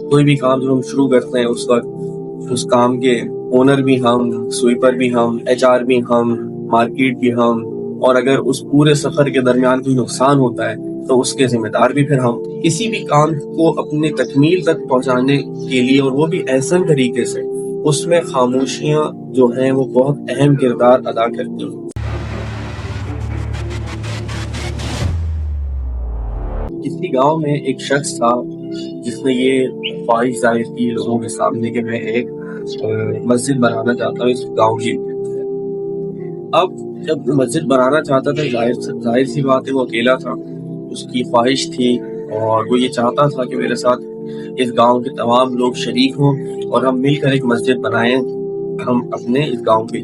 کوئی بھی کام جو ہم شروع کرتے ہیں اس وقت اس کام کے اونر بھی ہم، سویپر بھی ہم، ایچ آر بھی ہم، مارکیٹ بھی ہم، اور اگر اس پورے سفر کے درمیان کوئی نقصان ہوتا ہے تو اس کے ذمہ دار بھی پھر ہم۔ کسی بھی کام کو اپنے تکمیل تک پہنچانے کے لیے، اور وہ بھی احسن طریقے سے، اس میں خاموشیاں جو ہیں وہ بہت اہم کردار ادا کرتی ہیں۔ کسی گاؤں میں ایک شخص تھا جس نے یہ خواہش ظاہر کی لوگوں کے سامنے کہ میں ایک مسجد بنانا چاہتا ہوں اس گاؤں کی۔ اب جب مسجد بنانا چاہتا تھا، ظاہر سی بات ہے وہ اکیلا تھا، اس کی خواہش تھی اور وہ یہ چاہتا تھا کہ میرے ساتھ اس گاؤں کے تمام لوگ شریک ہوں اور ہم مل کر ایک مسجد بنائیں ہم اپنے اس گاؤں کے۔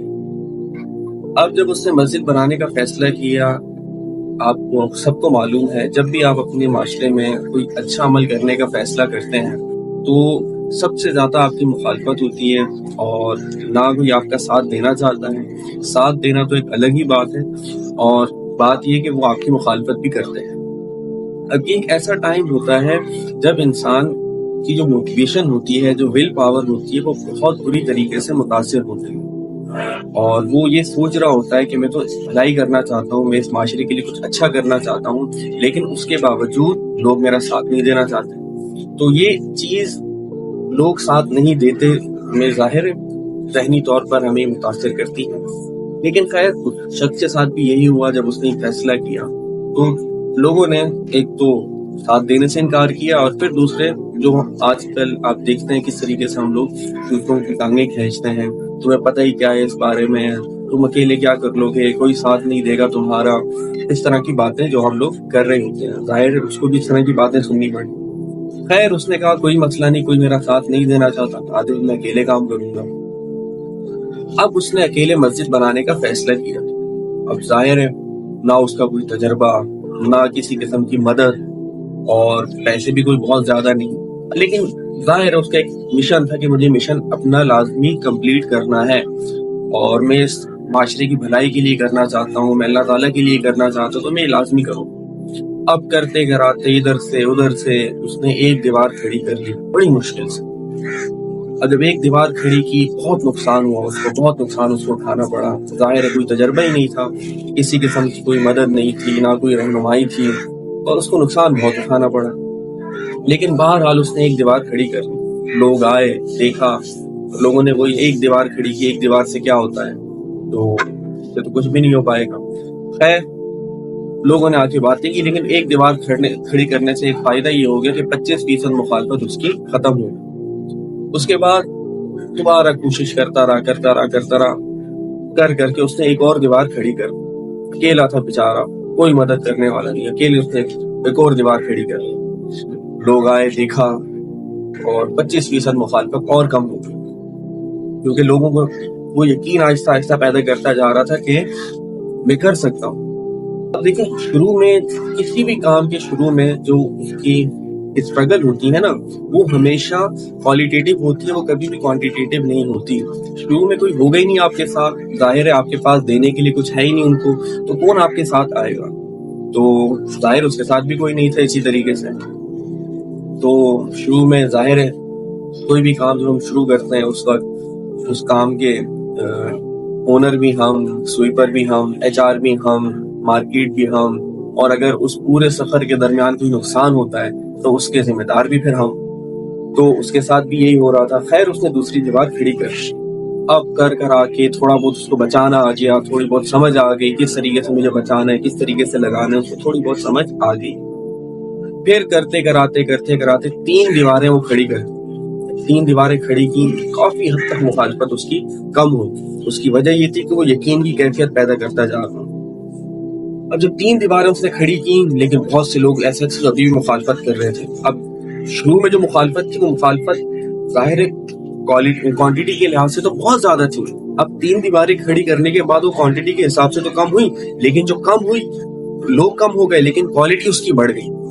اب جب اس نے مسجد بنانے کا فیصلہ کیا، آپ کو سب کو معلوم ہے جب بھی آپ اپنے معاشرے میں کوئی اچھا عمل کرنے کا فیصلہ کرتے ہیں تو سب سے زیادہ آپ کی مخالفت ہوتی ہے اور نہ کوئی آپ کا ساتھ دینا چاہتا ہے۔ ساتھ دینا تو ایک الگ ہی بات ہے، اور بات یہ کہ وہ آپ کی مخالفت بھی کرتے ہیں۔ اب یہ ایک ایسا ٹائم ہوتا ہے جب انسان کی جو موٹیویشن ہوتی ہے، جو ول پاور ہوتی ہے، وہ بہت بری طریقے سے متاثر ہوتی ہے، اور وہ یہ سوچ رہا ہوتا ہے کہ میں تو بھلائی کرنا چاہتا ہوں، میں اس معاشرے کے لیے کچھ اچھا کرنا چاہتا ہوں، لیکن اس کے باوجود لوگ میرا ساتھ نہیں دینا چاہتے۔ تو یہ چیز لوگ ساتھ نہیں دیتے میں ظاہر ذہنی طور پر ہمیں متاثر کرتی ہے، لیکن خیر شخص کے ساتھ بھی یہی ہوا۔ جب اس نے فیصلہ کیا تو لوگوں نے ایک تو ساتھ دینے سے انکار کیا، اور پھر دوسرے جو آج کل آپ دیکھتے ہیں کس طریقے سے ہم لوگ دوسروں کی ٹانگیں کھینچتے ہیں، تمہیں پتہ ہی کیا ہے اس بارے میں، تم اکیلے کیا کر لو گے، کوئی ساتھ نہیں دے گا تمہارا، اس طرح کی باتیں جو ہم لوگ کر رہے ہوتے ہیں۔ ظاہر اس کو بھی اس طرح کی باتیں سننی پڑی۔ خیر اس نے کہا کوئی مسئلہ نہیں، کوئی میرا ساتھ نہیں دینا چاہتا، آدھے میں اکیلے کام کروں گا۔ اب اس نے اکیلے مسجد بنانے کا فیصلہ کیا۔ اب ظاہر ہے نہ اس کا کوئی تجربہ، نہ کسی قسم کی مدد، اور پیسے بھی کوئی بہت زیادہ نہیں، لیکن ظاہر ہے اس کا ایک مشن تھا کہ مجھے مشن اپنا لازمی کمپلیٹ کرنا ہے، اور میں اس معاشرے کی بھلائی کے لیے کرنا چاہتا ہوں، میں اللہ تعالیٰ کے لیے کرنا چاہتا ہوں، تو میں لازمی کروں۔ اب کرتے کراتے ادھر سے ادھر سے اس نے ایک دیوار کھڑی کر لی بڑی مشکل سے۔ اور جب ایک دیوار کھڑی کی بہت نقصان ہوا، اس کو بہت نقصان اس کو اٹھانا پڑا۔ ظاہر ہے کوئی تجربہ ہی نہیں تھا، کسی قسم کی کوئی مدد نہیں تھی، نہ کوئی رہنمائی تھی، اور اس کو نقصان بہت اٹھانا پڑا، لیکن بہرحال اس نے ایک دیوار کھڑی کر لی۔ لوگ آئے، دیکھا، لوگوں نے وہی ایک دیوار کھڑی کی، ایک دیوار سے کیا ہوتا ہے، تو اس سے تو کچھ بھی نہیں ہو پائے گا۔ خیر لوگوں نے آ کے باتیں کی، لیکن ایک دیوار کھڑی کرنے سے ایک فائدہ یہ ہو گیا کہ 25% مخالفت اس کی ختم ہو گئی۔ اس کے بعد دوبارہ کوشش کرتا رہا کر کے اس نے ایک اور دیوار کھڑی کر دی۔ اکیلا تھا بیچارہ، کوئی مدد کرنے والا نہیں، اکیلے اس نے ایک اور دیوار کھڑی کر دی۔ لوگ آئے، دیکھا، اور 25% مخالفت اور کم ہو گئی، کیونکہ لوگوں کو وہ یقین آہستہ آہستہ پیدا کرتا جا رہا تھا کہ میں کر سکتا ہوں۔ اب دیکھیں شروع میں کسی بھی کام کے شروع میں جو اس کی اسٹرگل ہوتی ہے نا، وہ ہمیشہ کوالٹیٹیو ہوتی ہے، وہ کبھی بھی کوانٹیٹیو نہیں ہوتی۔ شروع میں کوئی ہوگا ہی نہیں آپ کے ساتھ، ظاہر ہے آپ کے پاس دینے کے لیے کچھ ہے ہی نہیں ان کو، تو کون آپ کے ساتھ آئے گا؟ تو ظاہر اس کے ساتھ بھی کوئی نہیں تھا اسی طریقے سے۔ تو شروع میں ظاہر ہے کوئی بھی کام جو ہم شروع کرتے ہیں اس وقت اس کام کے اونر بھی ہم، سویپر بھی ہم، ایچ آر بھی ہم، مارکیٹ بھی ہم، اور اگر اس پورے سفر کے درمیان کوئی نقصان ہوتا ہے تو اس کے ذمہ دار بھی پھر ہم۔ تو اس کے ساتھ بھی یہی ہو رہا تھا۔ خیر اس نے دوسری دیوار کھڑی کر دی۔ اب کر آ کے تھوڑا بہت اس کو بچانا آ گیا، تھوڑی بہت سمجھ آ گئی کس طریقے سے مجھے بچانا ہے، کس طریقے سے لگانا ہے، اس کو تھوڑی بہت سمجھ آ گئی۔ پھر کرتے کراتے 3 دیواریں وہ کھڑی کر دی۔ 3 دیواریں کھڑی کی، کافی حد تک مخالفت اس کی کم ہوئی۔ اس کی وجہ یہ تھی کہ وہ یقین کی کیفیت پیدا کرتا جا رہا۔ اب جب 3 دیواریں اس نے کھڑی کی، لیکن بہت سے لوگ ایسے تھے جو ابھی بھی مخالفت کر رہے تھے۔ اب شروع میں جو مخالفت تھی وہ مخالفت ظاہر کوانٹٹی کے لحاظ سے تو بہت زیادہ تھی۔ اب 3 دیواریں کھڑی کرنے کے بعد وہ کوانٹٹی کے حساب سے تو کم ہوئی، لیکن جو کم ہوئی لوگ کم ہو گئے، لیکن کوالٹی اس کی بڑھ گئی۔